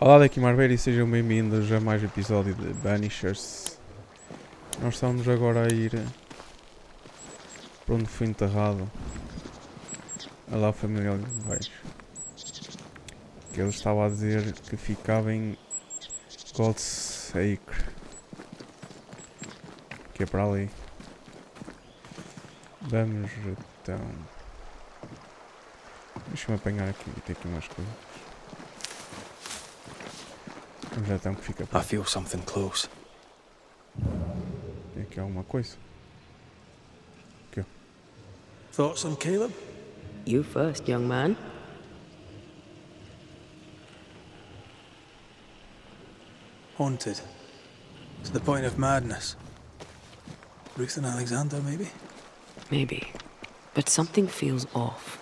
Olá, daqui Marveira e sejam bem-vindos a mais um episódio de BANISHERS. Nós estamos agora a ir para onde foi enterrado a lá família ali de baixo. Que ele estava a dizer que ficava em God's Acre, que é para ali. Vamos então. Deixa-me apanhar aqui e ter aqui umas coisas. Vamos então que fica para. I feel something close. Tem aqui alguma coisa. Aqui, ó. Thoughts on Caleb? You first, young man. Haunted. To the point of madness. Ruth and Alexander, maybe? Maybe. But something feels off.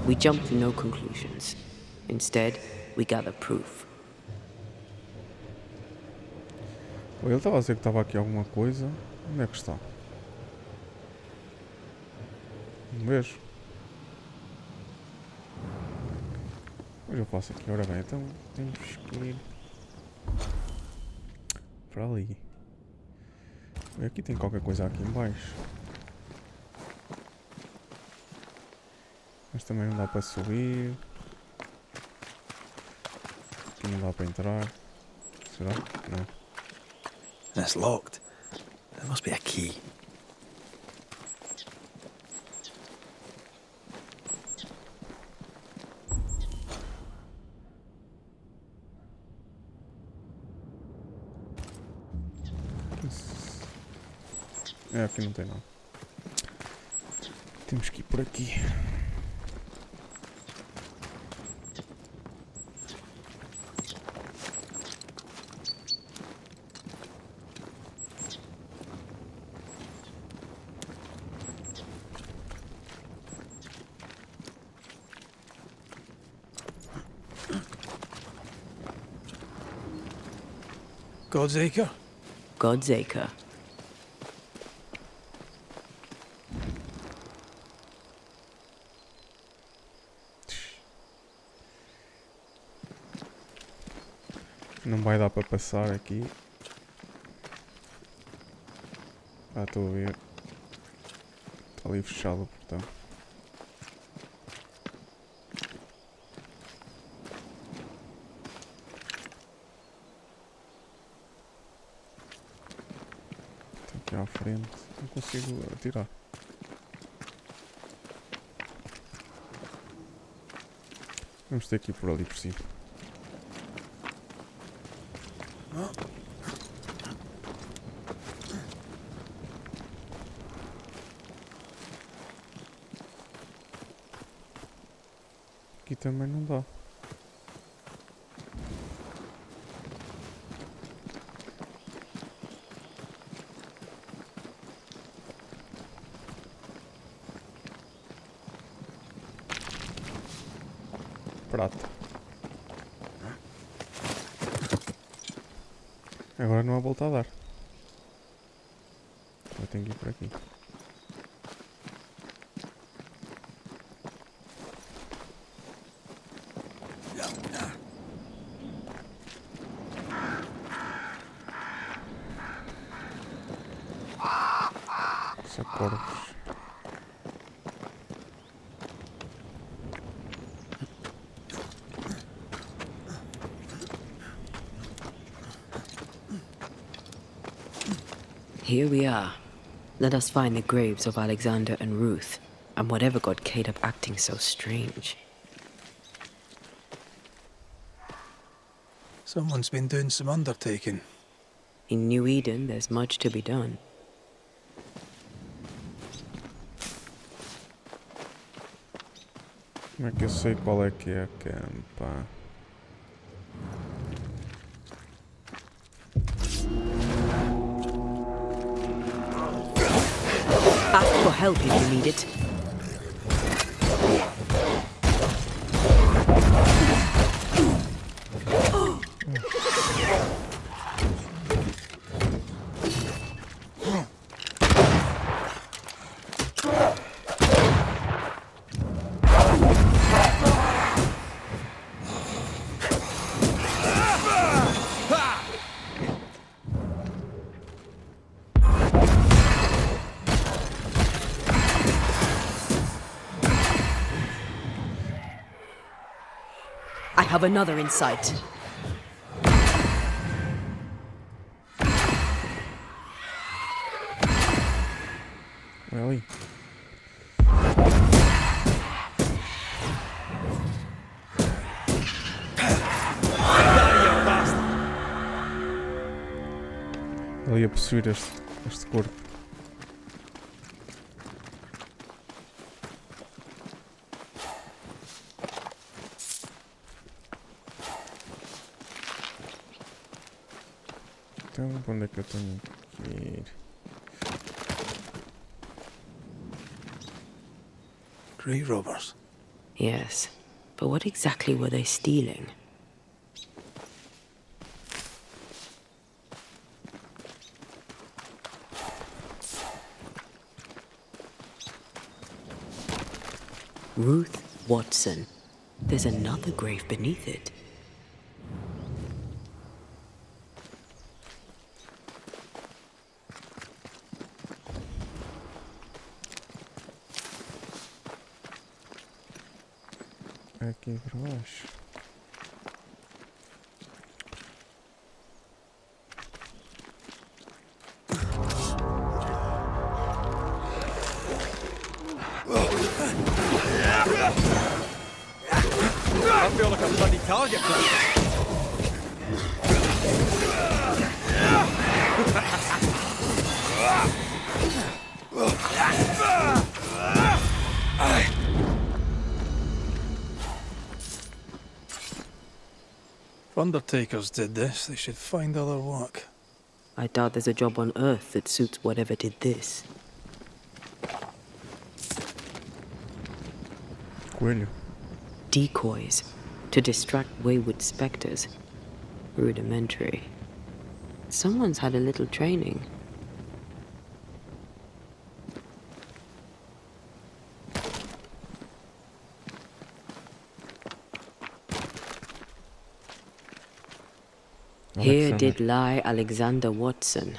We jump to no conclusions. Instead, we gather proof. Ele estava a dizer que estava aqui alguma coisa. Onde é que está? Não vejo. Hoje eu passo aqui. Ora bem, então temos que ir para ali. E aqui tem qualquer coisa aqui em baixo. Mas também não dá para subir. Aqui não dá para entrar. Será? Não. And it's locked. There must be a key. É, aqui não tem nada. Temos que ir por aqui. God's Acre? God's Acre. Não vai dar para passar aqui. Ah, estou a ver. Está ali fechado o portão. Está aqui à frente. Não consigo atirar. Vamos ter que ir por ali por cima. Aqui também não dá. Prata. Agora não há volta a dar. Eu tenho que ir por aqui. Corvos. Here we are. Let us find the graves of Alexander and Ruth, and whatever got Caleb acting so strange. Someone's been doing some undertaking. In New Eden, there's much to be done. Como é que eu sei qual é que é a campa? Ask for help if you need it. have another in sight. Really? Ele ia possuir este corpo. Então, onde é que eu tenho que ir? Grey robbers. Yes, but what exactly were they stealing? Ruth Wattson. There's another grave beneath it. Aqui por baixo. I feel like a bloody target practice. If undertakers did this, they should find other work. I doubt there's a job on Earth that suits whatever did this. Coelho. Decoys to distract wayward specters. Rudimentary. Someone's had a little training. Here did lie Alexander Wattson.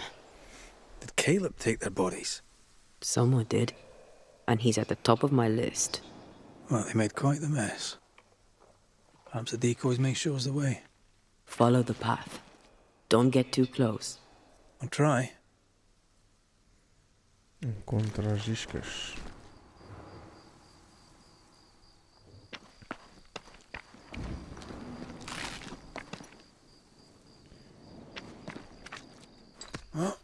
Did Caleb take their bodies? Someone did. And he's at the top of my list. Well, they made quite the mess. Perhaps the decoys may show us the way. Follow the path. Don't get too close. I'll try. Encontra as iscas. Oh.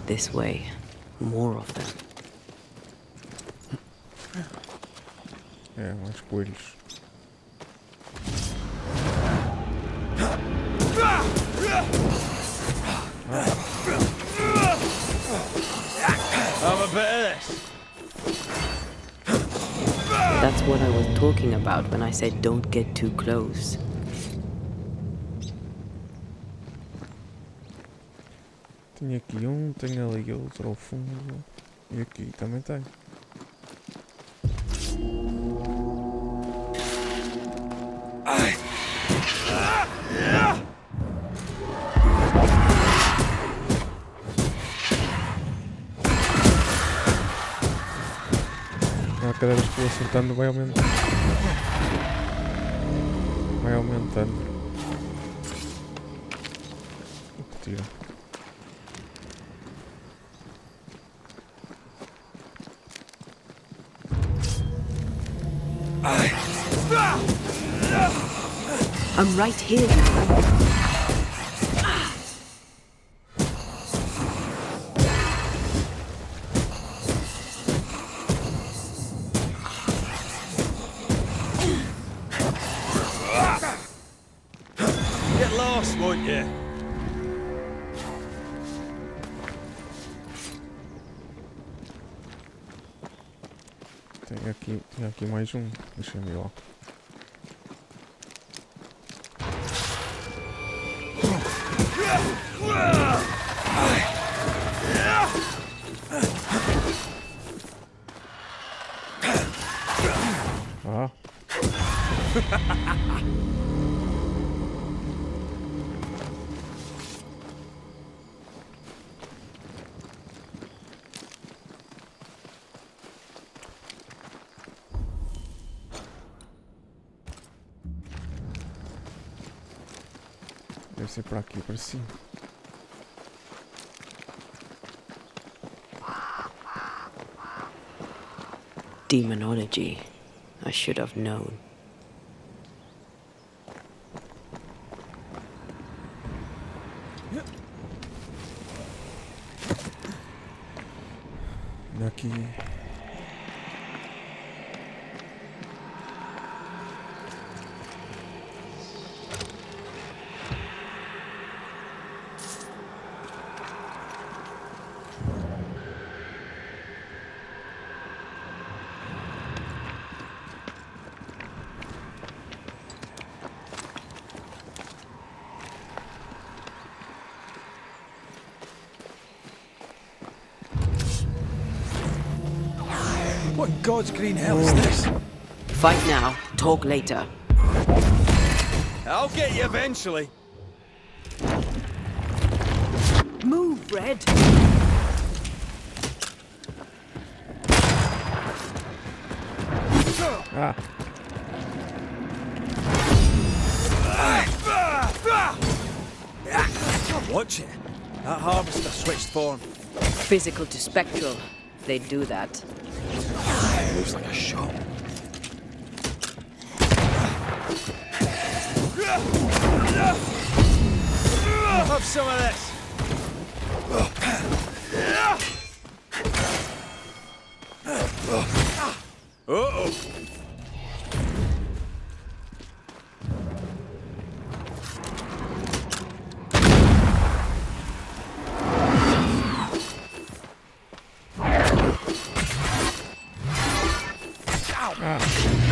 This way. More of them. É, mais coelhos. Have a bit of this. That's what I was talking about when I said don't get too close. Tinha aqui tem ali outro ao fundo. E aqui também tem. Cada vez que vou acertando vai aumentando. Vai aumentando. O que tira? I'm right here. Get lost, won't you? Tem aqui mais um. Deixa eu ver lá. Ah. Deve ser para aqui, para cima. Demonology. I should have known. Daqui. What in God's green hell is this? Fight now, talk later. I'll get you eventually. Move, Red! Ah! Watch it. That harvester switched form. Physical to spectral. They do that. Moves like a shot. Have some of this. Uh-oh.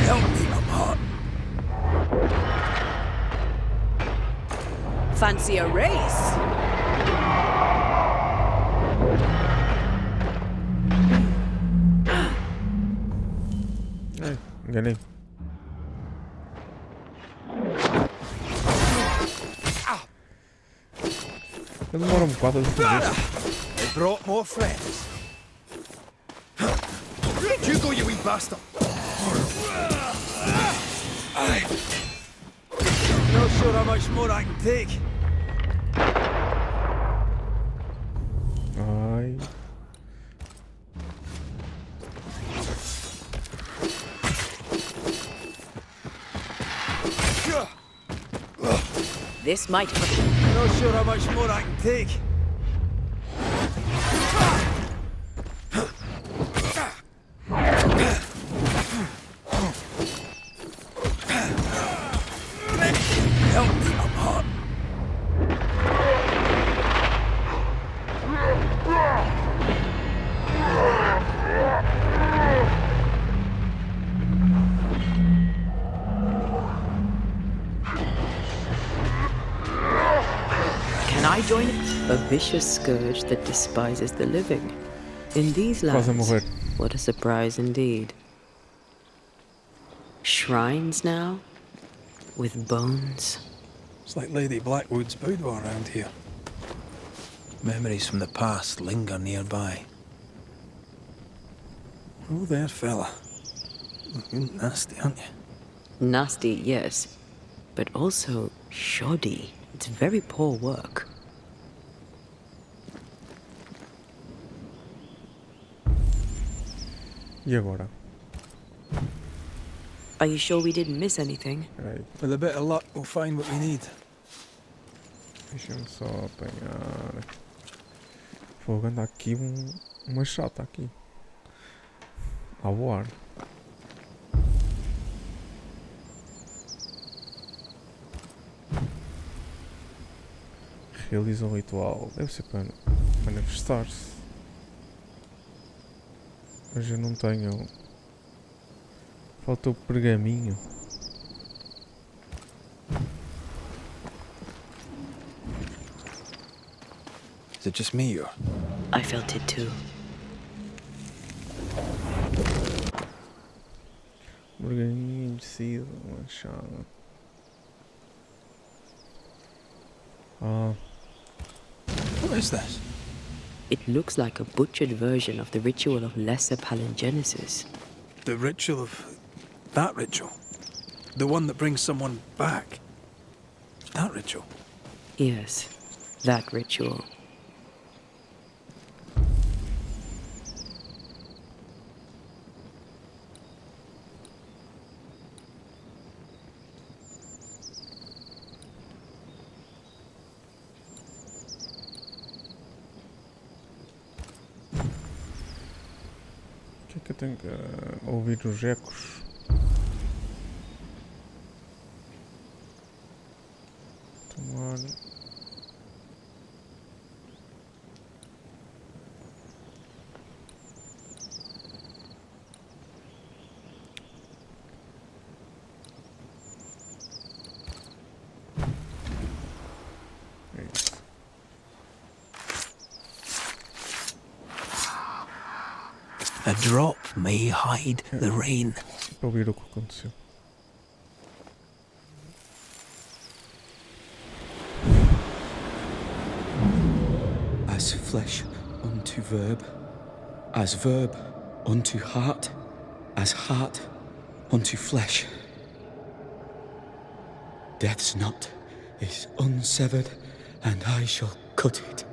Help me, I'm hot. Fancy a race? Ai, enganei. Eu demoro um bocado a defender. They brought more friends. You go, you wee bastard. Not sure how much more I can take. Ai. This might hurt. Not sure how much more I can take. Help me, I'm hot. Can I join it? A vicious scourge that despises the living. In these Quase a lands, morrer. what a surprise indeed. Shrines now? With bones? It's like Lady Blackwood's boudoir around here. Memories from the past linger nearby. Oh, there, fella. You're nasty, aren't you? Nasty, yes. But also shoddy. It's very poor work. E agora? Are you sure we didn't miss anything? Espera aí. With a bit of luck, we'll find what we need. Deixa-me só apanhar. Fogo, anda aqui uma chata aqui. A voar. Realiza um ritual. Deve ser para manifestar-se. Mas eu não tenho. Falta o pergaminho. Is it just me or? I felt it too. Pergaminho endurecido, manchado. Ah, What is this? It looks like a butchered version of the ritual of Lesser Palingenesis. The ritual of... that ritual? The one that brings someone back? That ritual? Yes, that ritual. O que é que eu tenho que ouvir os ecos? Tomar. É isso. A drop may hide the rain. Para ouvir o que aconteceu. As flesh unto verb, as verb unto heart, as heart unto flesh. Death's knot is unsevered, and I shall cut it.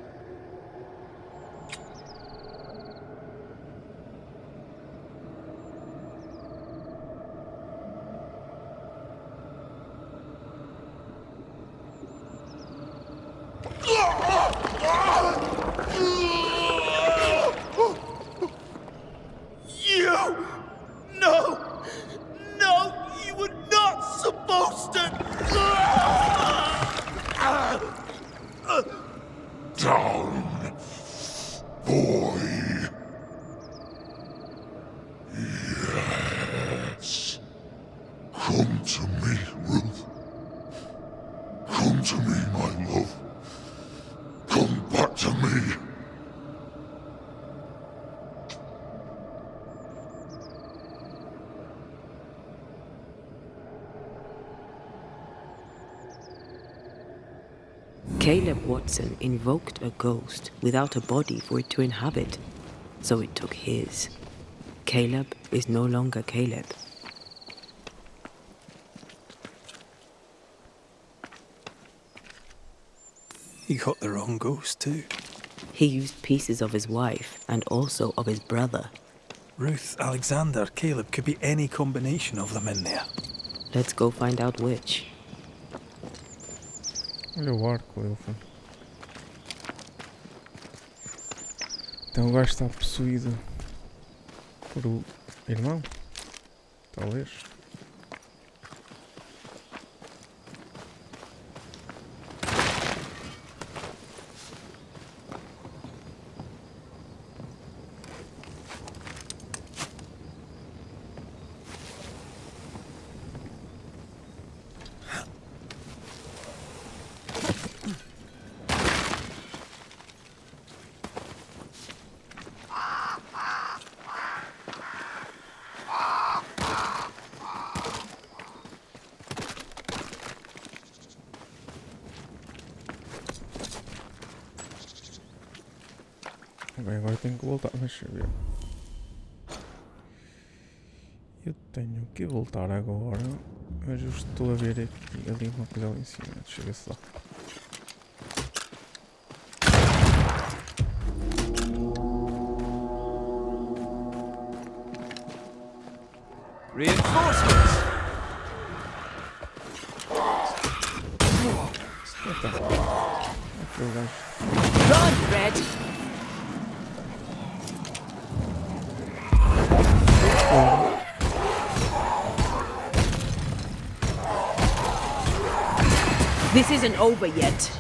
Come to me, Ruth. Come to me, my love. Come back to me. Caleb Wattson invoked a ghost without a body for it to inhabit, so it took his. Caleb is no longer Caleb. He got the wrong ghost too. He used pieces of his wife and also of his brother. Ruth, Alexander, Caleb, could be any combination of them in there. Let's go find out which. Olha o arco, Elfa. Então o gajo está possuído por o irmão? Talvez. Bem, agora tenho que voltar, deixa eu ver. Eu tenho que voltar agora, mas eu estou a ver aqui, ali uma coisa ali em cima, deixa eu ver se dá. Reinforcements! Aqui o gajo. Run, Red! This isn't over yet.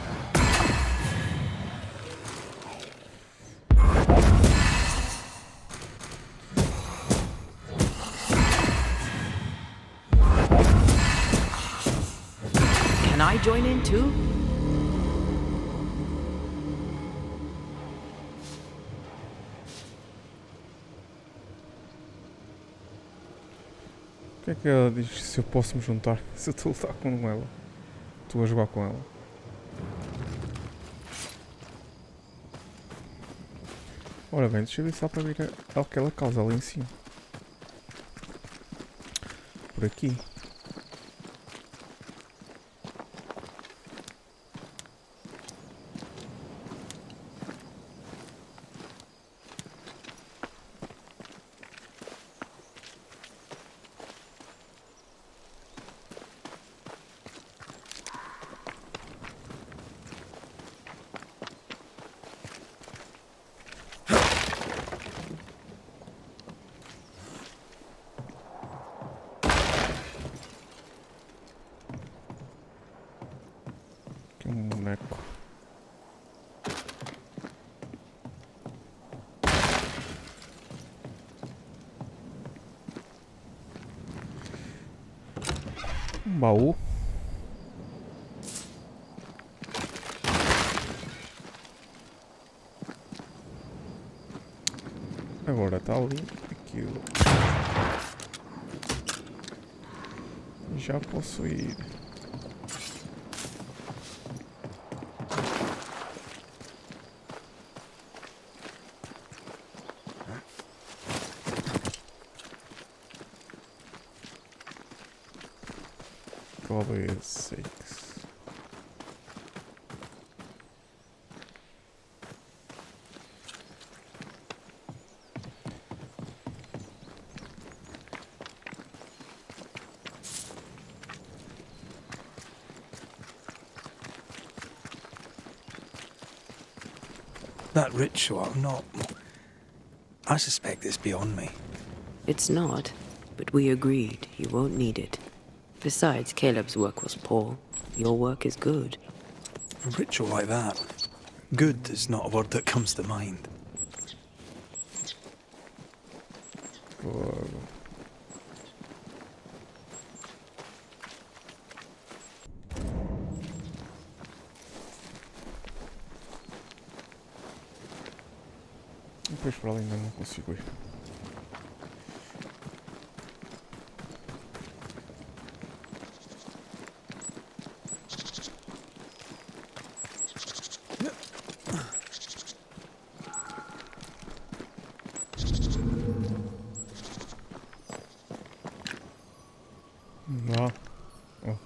Can I join in too? O que é que ela diz se eu posso me juntar? Se eu estou a lutar com ela. Estou a jogar com ela. Ora bem, deixa eu ver se dá para ver aquela causa ali em cima. Por aqui. baú. Agora está ali aquilo. Já posso ir. Probably is 6. That ritual, not... I suspect it's beyond me. It's not, but we agreed he won't need it. Besides, Caleb's work was poor. Your work is good. A ritual like that. Good is not a word that comes to mind. Fogo. Depois para ali ainda não consigo ir. Não. Oh.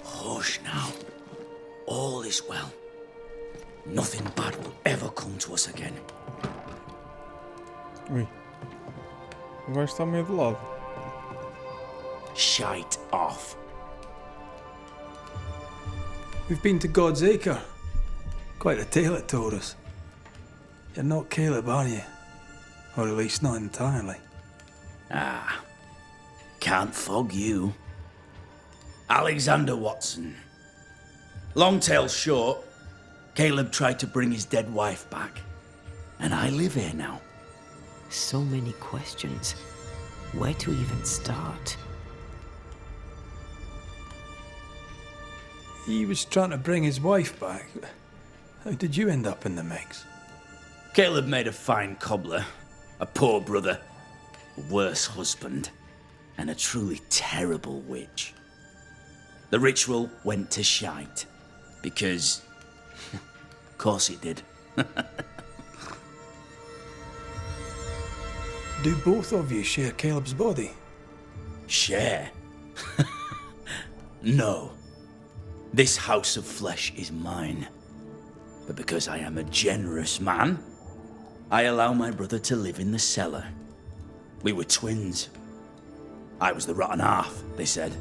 Hush now. All is well. Nothing bad will ever come to us again. Ui. O gajo está meio de lado. Shite off. We've been to God's Acre. Quite a tale it told us. You're not Caleb, are you? Or at least not entirely. Ah, can't fog you. Alexander Wattson. Long tale short, Caleb tried to bring his dead wife back. And I live here now. So many questions. Where to even start? He was trying to bring his wife back. How did you end up in the mix? Caleb made a fine cobbler, a poor brother, a worse husband, and a truly terrible witch. The ritual went to shite, because... of course it did. Do both of you share Caleb's body? Share? No. This house of flesh is mine. But because I am a generous man, I allow my brother to live in the cellar. We were twins. I was the rotten half, they said.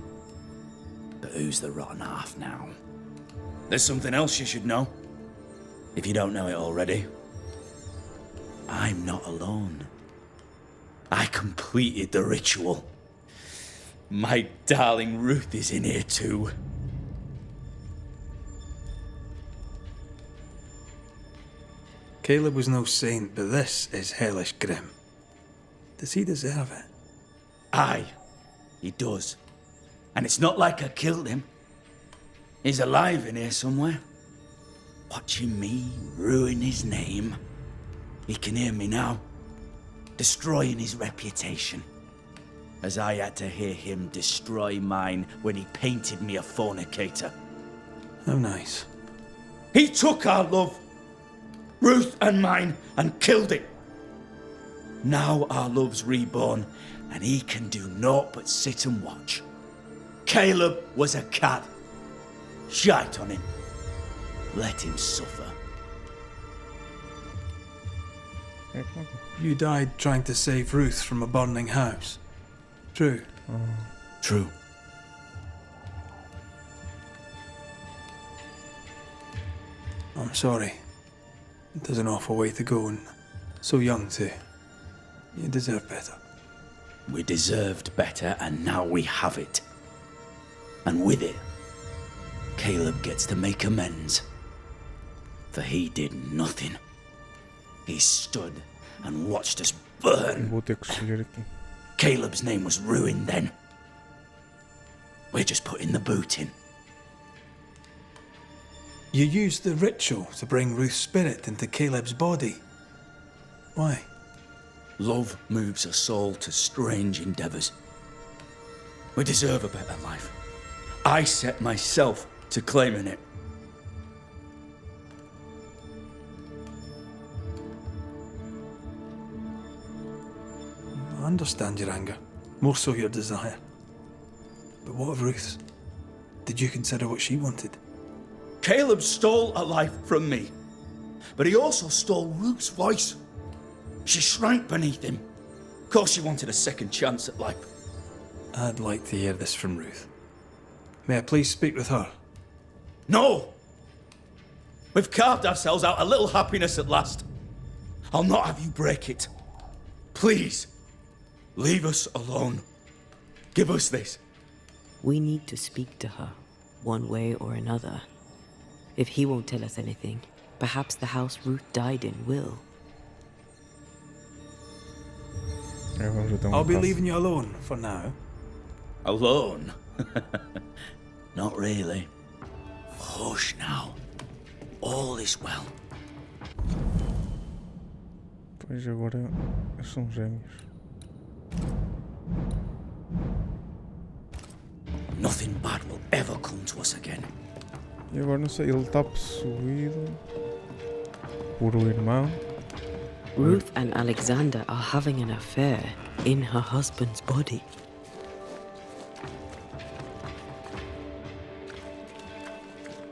But who's the rotten half now? There's something else you should know. If you don't know it already. I'm not alone. I completed the ritual. My darling Ruth is in here too. Caleb was no saint, but this is hellish grim. Does he deserve it? Aye, he does. And it's not like I killed him. He's alive in here somewhere. Watching me ruin his name. He can hear me now. Destroying his reputation. As I had to hear him destroy mine when he painted me a fornicator. How nice. He took our love, Ruth and mine, and killed it. Now our love's reborn, and he can do naught but sit and watch. Caleb was a cat. Shite on him. Let him suffer. You died trying to save Ruth from a burning house. True. True. I'm sorry. It was an awful way to go, and so young too. You deserve better. We deserved better, and now we have it. And with it, Caleb gets to make amends. For he did nothing. He stood and watched us Eu burn. vou ter que escolher aqui. Caleb's name was ruined then. We're just putting the boot in. You used the ritual to bring Ruth's spirit into Caleb's body. Why? Love moves a soul to strange endeavours. We deserve a better life. I set myself to claiming it. I understand your anger, more so your desire. But what of Ruth's? Did you consider what she wanted? Caleb stole a life from me, but he also stole Ruth's voice. She shrank beneath him. Of course she wanted a second chance at life. I'd like to hear this from Ruth. May I please speak with her? No! We've carved ourselves out a little happiness at last. I'll not have you break it. Please, leave us alone. Give us this. We need to speak to her, one way or another. If he won't tell us anything, perhaps the house Ruth died in will. Vamos então I'll be para a leaving you alone for now. Alone? Not really. Hush now. All is well. Pois agora são gêmeos. Nothing bad will ever come to us again. E agora não sei, ele está possuído por o irmão. Ruth and Alexander are having an affair in her husband's body.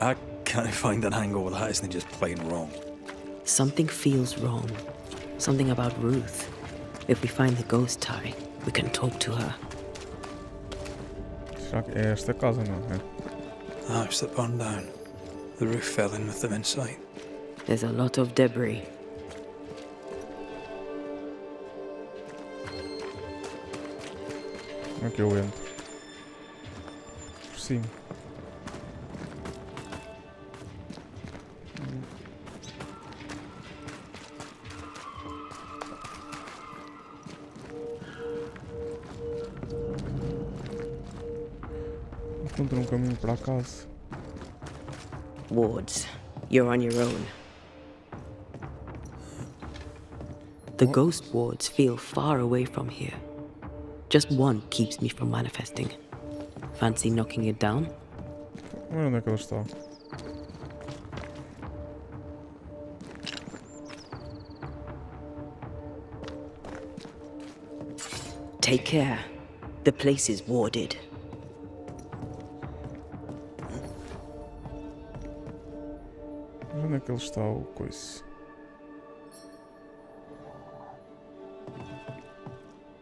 I can't find an angle with that, isn't it just plain wrong? Something feels wrong. Something about Ruth. If we find the ghost tie, we can talk to her. Será que é esta casa, não é? The house that burned down. The roof fell in with them inside. There's a lot of debris. Como é que eu entro? Por cima. Encontro caminho para casa. Wards, you're on your own. The ghost wards feel far away from here. Just one keeps me from manifesting. Fancy knocking it down? Onde é que ele está? Take care. The place is warded. Onde é que ele está o coice?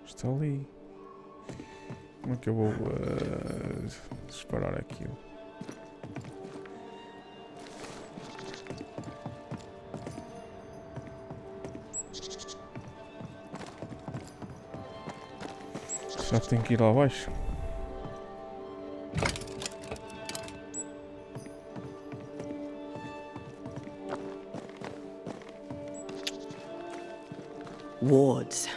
Está ali. Como é que eu vou disparar aquilo? Já tenho que ir lá abaixo. Wards.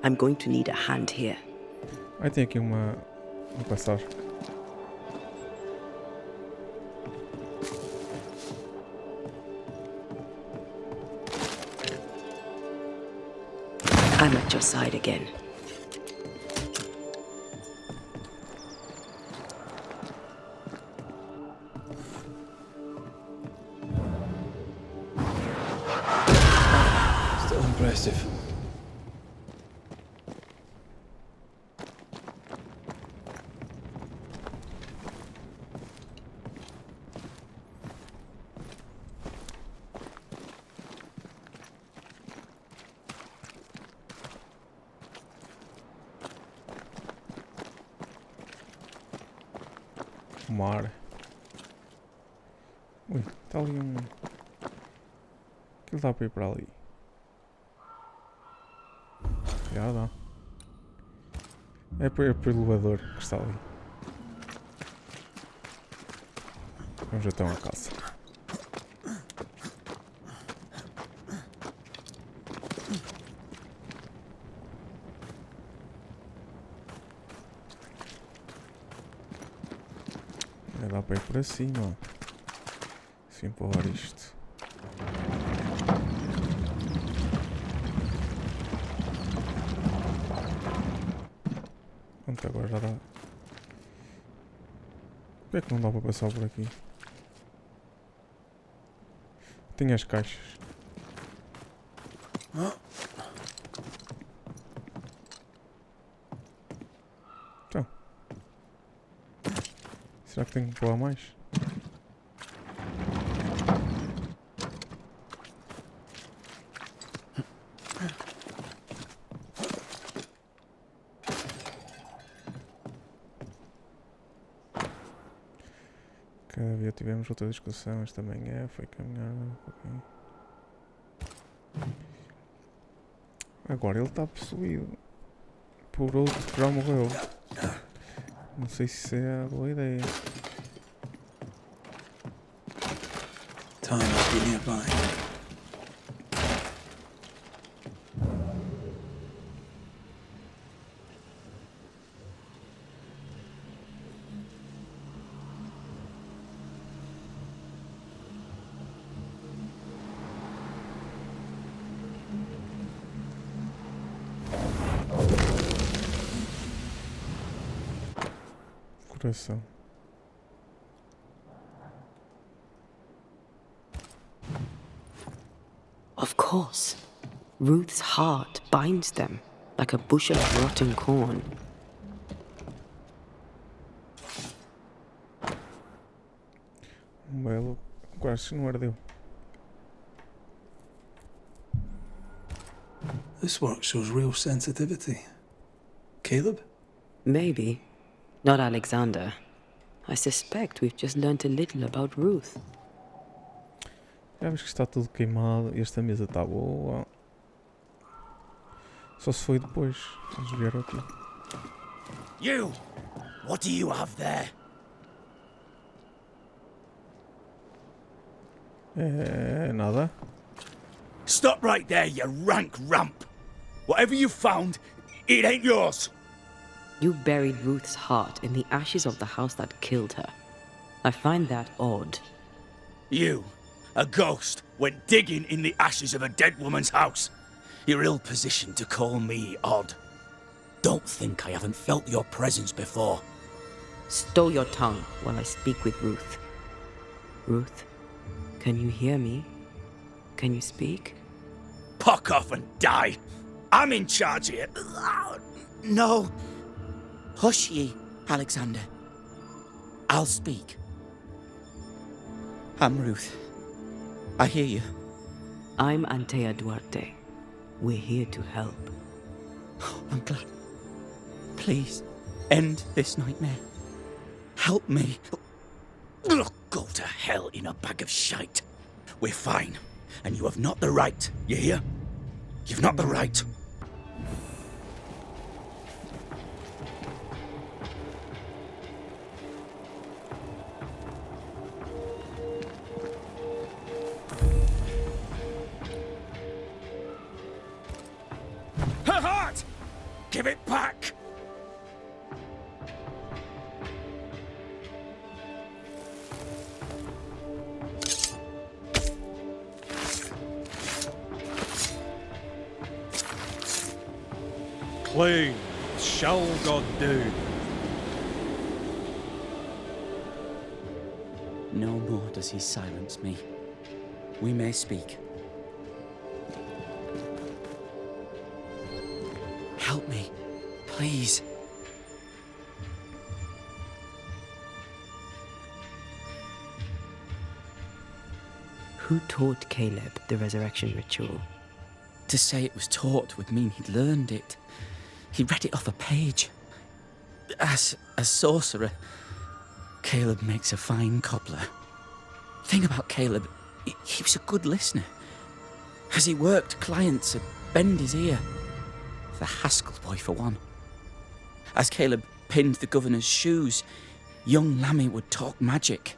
I'm going to need a hand here. Aí tem aqui uma passagem. I'm at your side again. Still impressive. Mar. Ui, está ali um. Aquilo dá para ir para ali. Já dá. É para o elevador que está ali. Vamos então à casa. dá para ir por acima. Se empurrar isto. Pronto, agora já dá. Por que é que não dá para passar por aqui? Tem as caixas. Então. Será que tenho que pular mais? Tivemos outra discussão esta manhã, foi caminhar. Agora ele está possuído por outro que já morreu. Não sei se isso é a boa ideia. Time must be nearby. Coração. Of course. Ruth's heart binds them like a bushel of rotten corn. Belo. Quase não ardeu. This work shows real sensitivity. Caleb? Maybe. Not Alexander. I suspect we've just learnt a little about Ruth. Já vês que está tudo queimado e esta mesa está boa. Só se foi depois. Eles vieram aqui. You! What do you have there? É nada. Stop right there, you rank rump! Whatever you found, it ain't yours! You buried Ruth's heart in the ashes of the house that killed her. I find that odd. You, a ghost, went digging in the ashes of a dead woman's house. You're ill-positioned to call me odd. Don't think I haven't felt your presence before. Stow your tongue while I speak with Ruth. Ruth, can you hear me? Can you speak? Puck off and die! I'm in charge here. No. Hush ye, Alexander. I'll speak. I'm Ruth. I hear you. I'm Antea Duarte. We're here to help. Oh, I'm glad. Please, end this nightmare. Help me. Go to hell in a bag of shite. We're fine, and you have not the right, you hear? You've not the right. Her heart! Give it back! Plain shall God do. No more does he silence me. We may speak. Help me, please. Who taught Caleb the resurrection ritual? To say it was taught would mean he'd learned it. He read it off a page. As a sorcerer, Caleb makes a fine cobbler. Thing about Caleb, he was a good listener. As he worked, clients would bend his ear. The Haskell boy, for one. As Caleb pinned the governor's shoes, young Lammy would talk magic.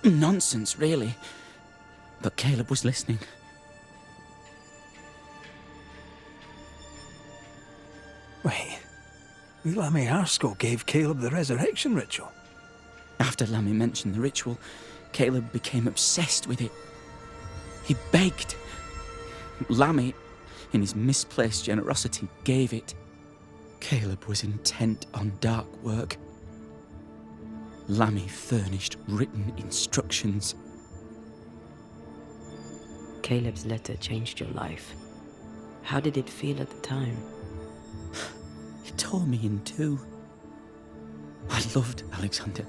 Nonsense, really. But Caleb was listening. Wait, Lammy Haskell gave Caleb the resurrection ritual. After Lammy mentioned the ritual, Caleb became obsessed with it. He begged. Lammy, in his misplaced generosity, gave it. Caleb was intent on dark work. Lammy furnished written instructions. Caleb's letter changed your life. How did it feel at the time? It tore me in two. I loved Alexander,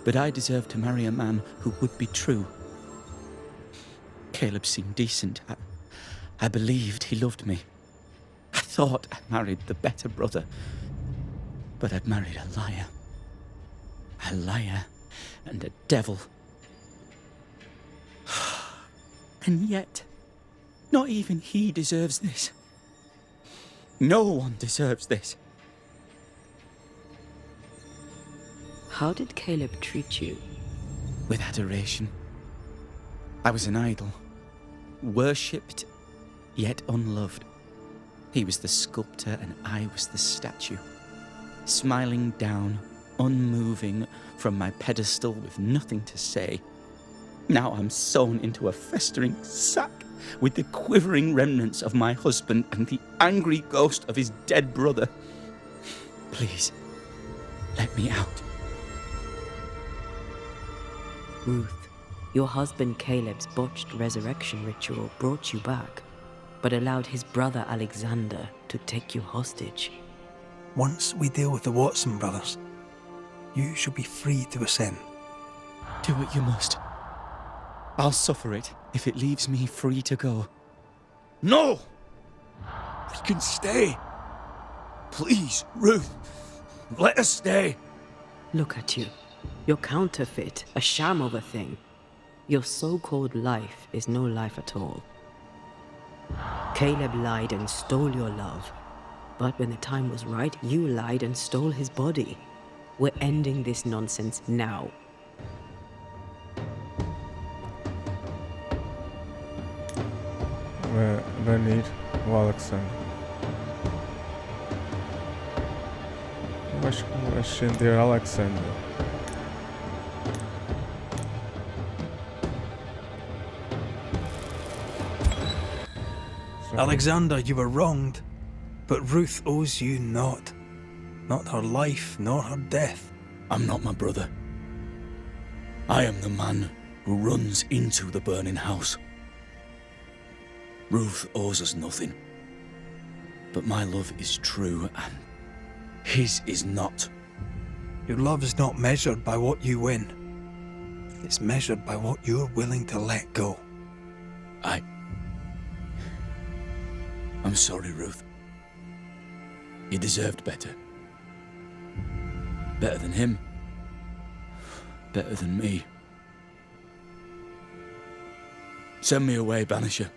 but I deserved to marry a man who would be true. Caleb seemed decent. I believed he loved me. I thought I married the better brother, but I'd married a liar. A liar and a devil. And yet, not even he deserves this. No one deserves this. How did Caleb treat you? With adoration. I was an idol, worshipped yet unloved. He was the sculptor and I was the statue, smiling down, unmoving from my pedestal with nothing to say. Now I'm sewn into a festering sack with the quivering remnants of my husband and the angry ghost of his dead brother. Please, let me out. Ruth, your husband Caleb's botched resurrection ritual brought you back, but allowed his brother Alexander to take you hostage. Once we deal with the Wattson brothers, you shall be free to ascend. Do what you must. I'll suffer it if it leaves me free to go. No! We can stay. Please, Ruth, let us stay. Look at you. You're counterfeit, a sham of a thing. Your so-called life is no life at all. Caleb lied and stole your love. But when the time was right, you lied and stole his body. We're ending this nonsense now. Banir o Alexander. Eu acho que vou ascender Alexander. Alexander, you were wronged, but Ruth owes you naught. Not her life, nor her death. I'm not my brother. I am the man who runs into the burning house. Ruth owes us nothing. But my love is true and his is not. Your love is not measured by what you win. It's measured by what you're willing to let go. I'm sorry, Ruth. You deserved better. Better than him. Better than me. Send me away, Banisher.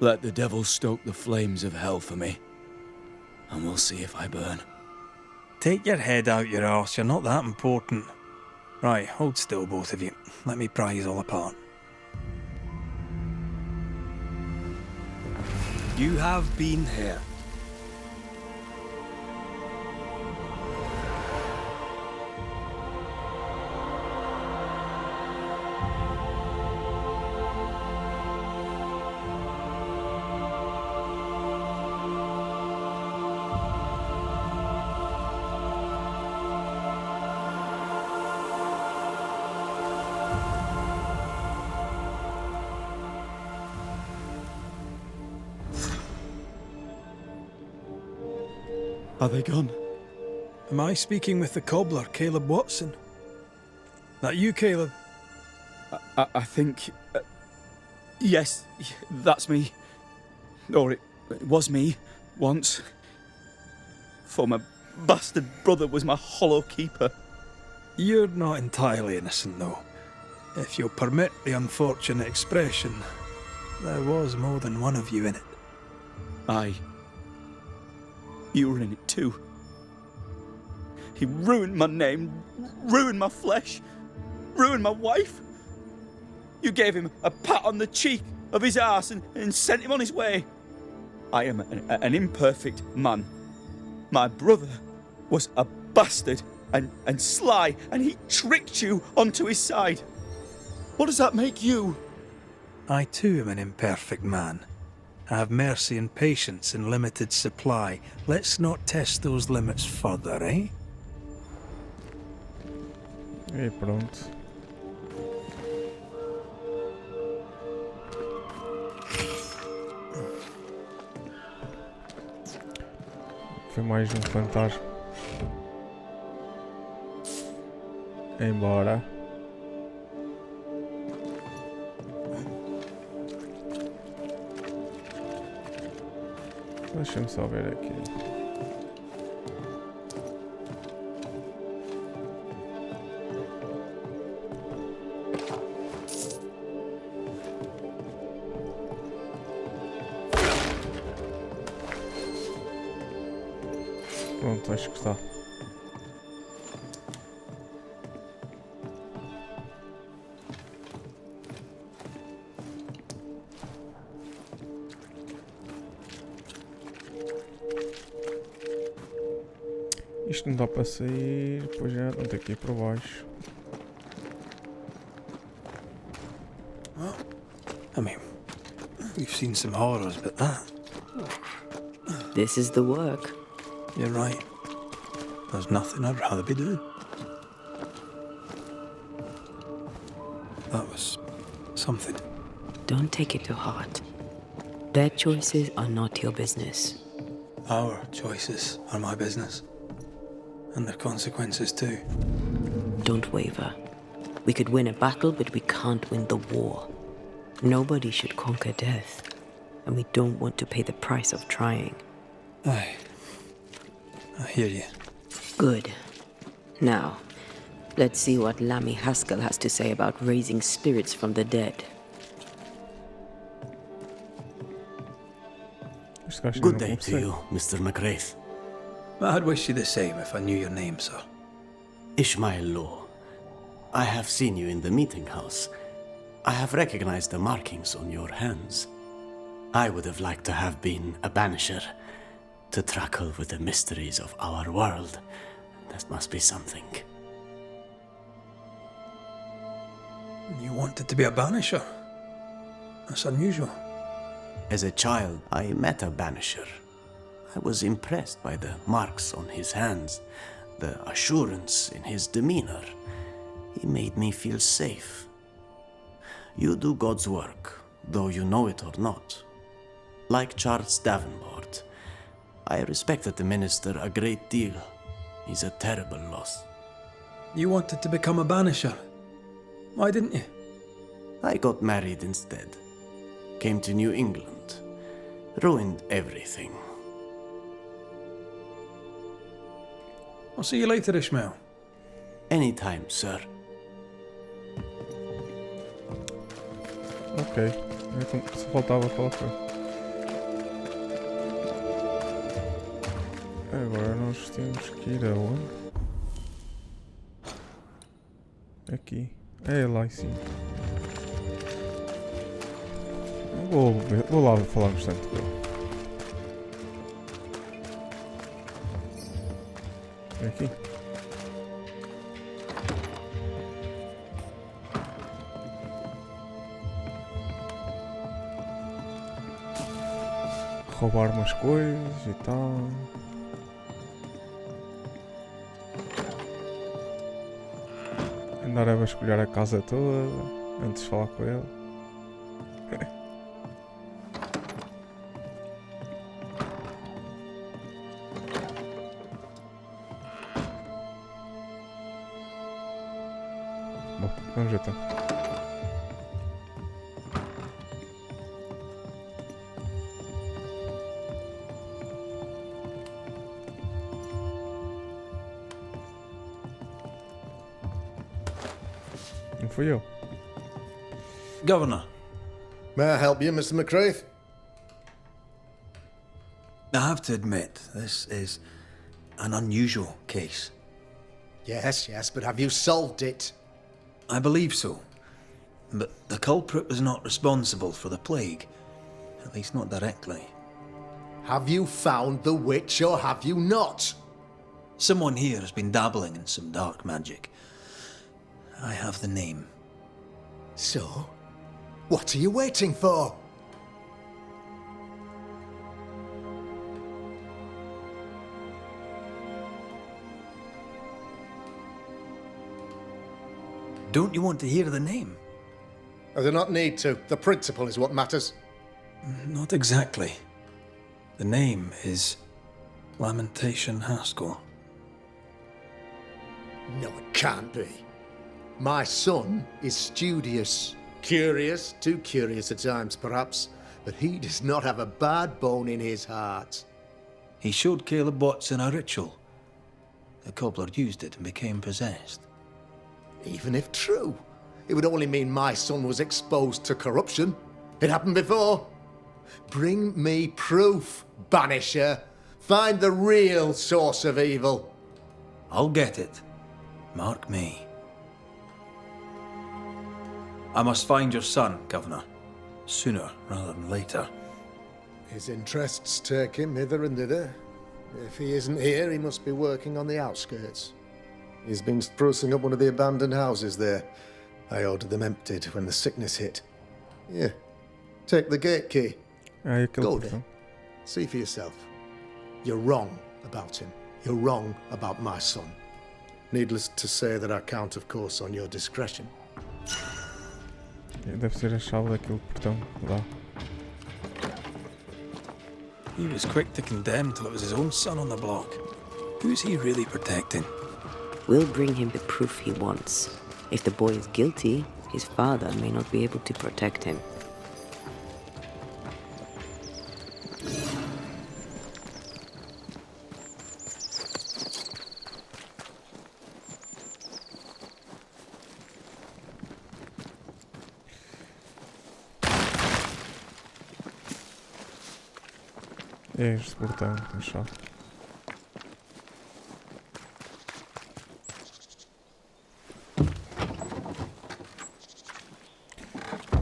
Let the devil stoke the flames of hell for me, and we'll see if I burn. Take your head out your arse, you're not that important. Right, hold still, both of you. Let me pry you all apart. You have been here. Are they gone? Am I speaking with the cobbler, Caleb Wattson? That you, Caleb? I think... yes, that's me. Or it was me, once. For my bastard brother was my hollow keeper. You're not entirely innocent, though. If you'll permit the unfortunate expression, there was more than one of you in it. Aye. You were in it too. He ruined my name, ruined my flesh, ruined my wife. You gave him a pat on the cheek of his arse and sent him on his way. I am an imperfect man. My brother was a bastard. and sly, and he tricked you onto his side. What does that make you? I too am an imperfect man. I have mercy and patience in limited supply. Let's not test those limits further, eh? E pronto. Foi mais um fantasma. Embora. Deixa-me só ver aqui. Pronto, acho que está. Isto não dá para sair, depois já não tem que ir para baixo. I mean, we've seen some horrors, but that... This is the work. You're right. There's nothing I'd rather be doing. That was something. Don't take it to heart. Their choices are not your business. Our choices are my business. And their consequences too. Don't waver. We could win a battle, but we can't win the war. Nobody should conquer death, and we don't want to pay the price of trying. Aye. I hear you. Good. Now, let's see what Lammy Haskell has to say about raising spirits from the dead. Good day to you, Mr. McWraith. I'd wish you the same if I knew your name, sir. Ishmael Law. I have seen you in the meeting house. I have recognized the markings on your hands. I would have liked to have been a banisher, to tackle with the mysteries of our world. That must be something. You wanted to be a banisher? That's unusual. As a child, I met a banisher. I was impressed by the marks on his hands, the assurance in his demeanor. He made me feel safe. You do God's work, though you know it or not. Like Charles Davenport, I respected the minister a great deal. He's a terrible loss. You wanted to become a banisher? Why didn't you? I got married instead. Came to New England. Ruined everything. I'll see you later, Ishmael. Anytime, sir. Ok. Só faltava falar com ele. Agora nós temos que ir aonde? Aqui. É lá em cima. Vou lá falar um instante com ele. É aqui. Roubar umas coisas e tal. Andar a vasculhar a casa toda antes de falar com ele. Bom, vamos então. Não fui eu. Governor, May I help you, Mr. McWraith? I have to admit, this is an unusual case. Yes, but have you solved it? I believe so. But the culprit was not responsible for the plague. At least not directly. Have you found the witch or have you not? Someone here has been dabbling in some dark magic. I have the name. So, what are you waiting for? Don't you want to hear the name? I do not need to. The principle is what matters. Not exactly. The name is Lamentation Haskell. No, it can't be. My son is studious. Curious, too curious at times perhaps, but he does not have a bad bone in his heart. He showed Caleb Wattson a ritual. The cobbler used it and became possessed. Even if true, it would only mean my son was exposed to corruption. It happened before. Bring me proof, Banisher. Find the real source of evil. I'll get it. Mark me. I must find your son, Governor. Sooner rather than later. His interests take him hither and thither. If he isn't here, he must be working on the outskirts. He's been sprucing up one of the abandoned houses there. I ordered them emptied when the sickness hit. Here, take the gate key. Go there. See for yourself. You're wrong about him. You're wrong about my son. Needless to say that I count, of course, on your discretion. Deve ser a chave daquele portão lá. He was quick to condemn till it was his own son on the block. Who's he really protecting? We'll bring him the proof he wants. If the boy is guilty, his father may not be able to protect him. É este portão, a chave.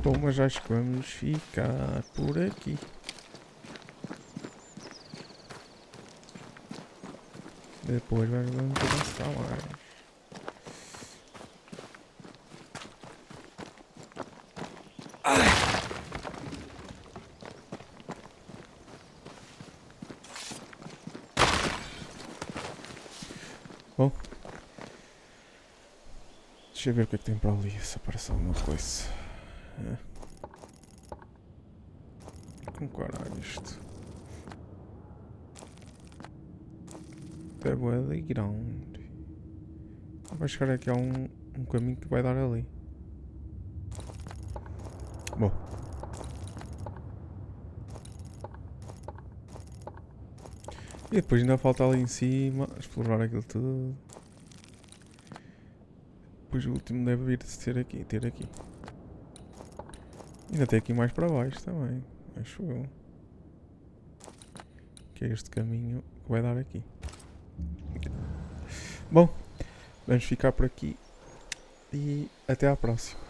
Bom, mas acho que vamos ficar por aqui. Depois vamos avançar mais. Bom, deixa eu ver o que é que tem para ali, se aparece alguma coisa. Com caralho isto. É bué grande. Vai chegar aqui a um caminho que vai dar ali. Bom. E depois ainda falta ali em cima explorar aquilo tudo. Depois o último deve vir de ter aqui. Ainda tem aqui mais para baixo também, acho eu. Que é este caminho que vai dar aqui. Bom, vamos ficar por aqui e até à próxima.